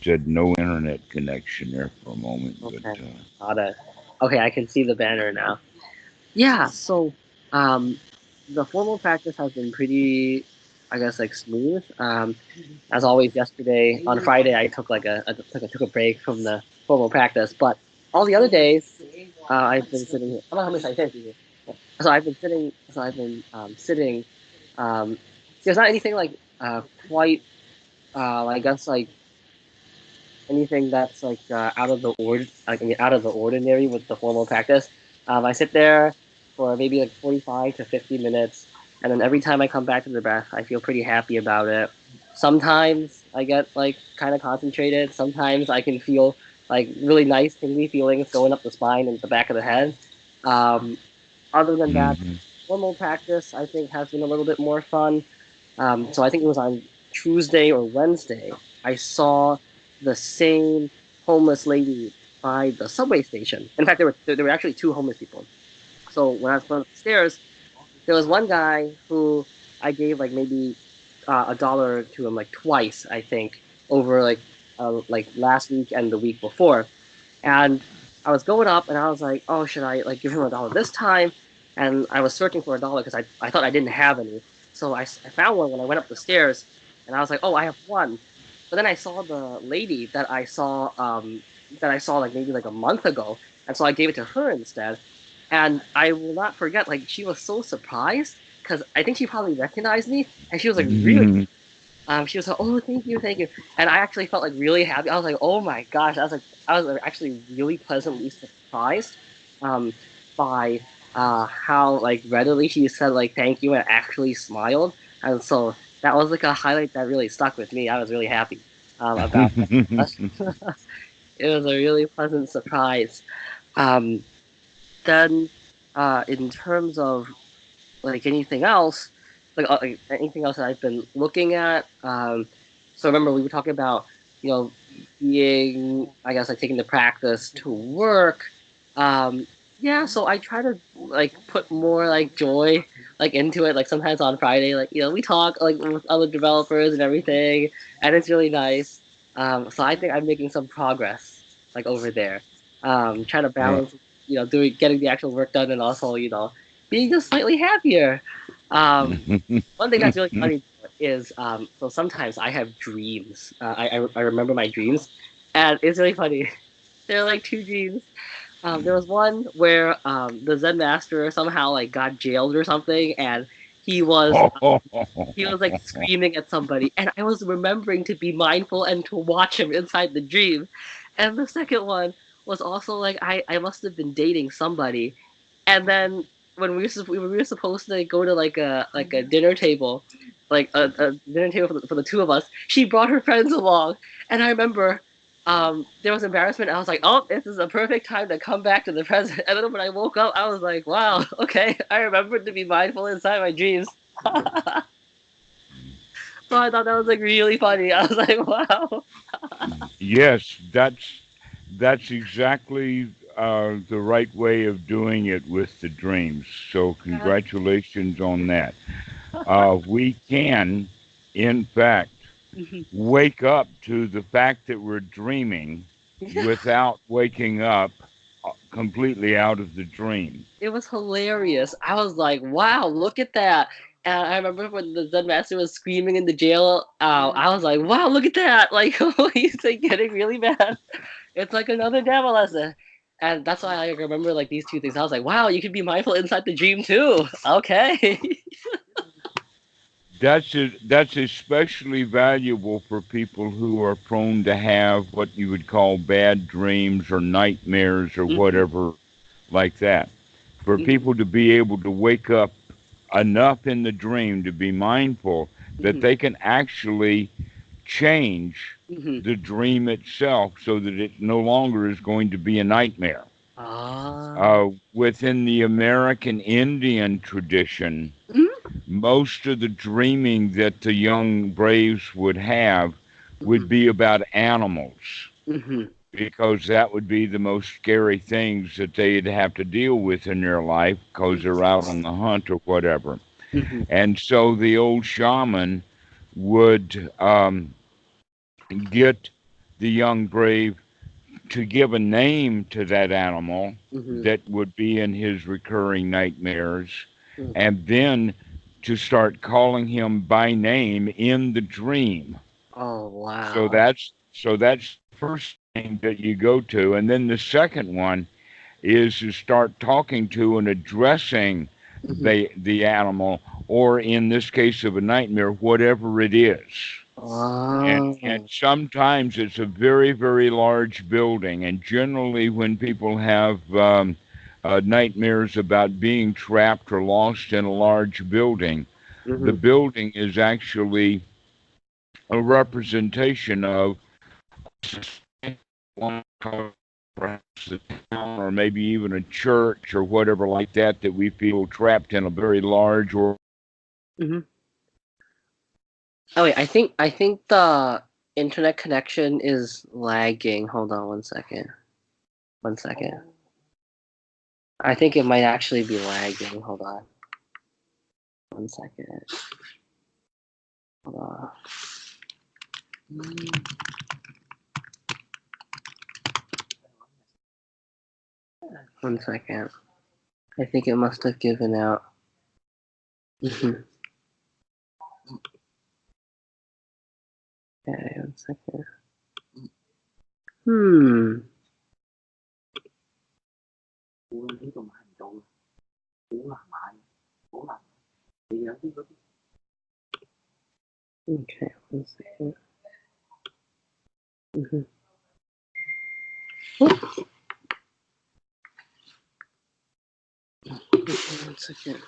said no internet connection there for a moment, but Okay. Got it. Okay, I can see the banner now. Yeah, so um, the formal practice has been pretty, I guess, like smooth. As always, yesterday on Friday, I took took a break from the formal practice, but all the other days, I've been sitting here. I'm not how much I think. So I've been sitting. So I've been sitting. Um, there's not anything like quite. I guess like anything that's like out of the out of the ordinary with the formal practice. I sit there for maybe like 45 to 50 minutes, and then every time I come back to the breath, I feel pretty happy about it. Sometimes I get like kind of concentrated. Sometimes I can feel like really nice tingly feelings going up the spine and the back of the head. Um, Other than that, hmm formal practice I think has been a little bit more fun. So I think it was on Tuesday or Wednesday. I saw the same homeless lady by the subway station. In fact, there were actually two homeless people. So when I was going up the stairs, there was one guy who I gave like maybe a dollar to him like twice, I think, over like last week and the week before. And I was going up, and I was like, oh, should I like give him a dollar this time? And I was searching for a dollar because I thought I didn't have any. So I found one when I went up the stairs, and I was like, oh, I have one. But then I saw the lady that I saw like maybe like a month ago, and so I gave it to her instead. And I will not forget, like she was so surprised because I think she probably recognized me, and she was like really she was like, "Oh, thank you," and I actually felt like really happy. I was like, "Oh my gosh!" I was actually really pleasantly surprised, um, by how like readily she said like thank you and actually smiled, and so that was like a highlight that really stuck with me. I was really happy about that. It was a really pleasant surprise. Um, then, in terms of like anything else, like anything else that I've been looking at. So remember we were talking about you know being I guess like taking the practice to work. Um, yeah, so I try to like put more like joy like into it. Like sometimes on Friday, like we talk like with other developers and everything, and it's really nice. So I think I'm making some progress like over there. Trying to Well, balance doing getting the actual work done and also being just slightly happier. Um, One thing that's really funny is so sometimes I have dreams. I remember my dreams, and it's really funny. There are like two dreams. There was one where the Zen master somehow like got jailed or something, and he was he was like screaming at somebody, and I was remembering to be mindful and to watch him inside the dream. And the second one was also like I must have been dating somebody, and then when we were supposed to go to like a dinner table, like a dinner table for the two of us, she brought her friends along, and I remember there was embarrassment. I was like, oh, this is a perfect time to come back to the present. And then when I woke up, I was like, wow, okay, I remembered to be mindful inside my dreams. So I thought that was like really funny. I was like, wow. yes, that's exactly the right way of doing it with the dreams. So Yeah. congratulations on that. We can, in fact, wake up to the fact that we're dreaming Yeah. without waking up completely out of the dream. It was hilarious. I was like, wow, look at that. And I remember when the Zen master was screaming in the jail, I was like, wow, look at that. Like, he's like getting really mad. It's like another Dhamma lesson. And that's why I remember like these two things. I was like, wow, you can be mindful inside the dream too. Okay. That's especially valuable for people who are prone to have what you would call bad dreams or nightmares or Hmm. whatever like that. For Hmm. people to be able to wake up enough in the dream to be mindful that Hmm. they can actually change Hmm. the dream itself so that it no longer is going to be a nightmare. Ah. Within the American Indian tradition, most of the dreaming that the young braves would have would Mm-hmm. be about animals Mm-hmm. because that would be the most scary things that they'd have to deal with in their life because they're out on the hunt or whatever. Mm-hmm. And so the old shaman would get the young brave to give a name to that animal Mm-hmm. that would be in his recurring nightmares, Mm. and then to start calling him by name in the dream. Oh So wow. that's the first thing that you go to, and then the second one is to start talking to and addressing Mm-hmm. the animal, or in this case of a nightmare, whatever it is. And Oh. sometimes it's a very, very large building. And generally, when people have nightmares about being trapped or lost in a large building, the Mm-hmm. building is actually a representation of one, perhaps the town, or maybe even a church or whatever like that, that we feel trapped in a very large or. Mm-hmm. Oh wait, I think the internet connection is lagging. Hold on one second. One second. I think it might actually be lagging. Hold on. One second. Hold on. One second. I think it must have given out. Mhm. Okay, one second. Hmm. Okay, one second. Mhm. Okay, one second.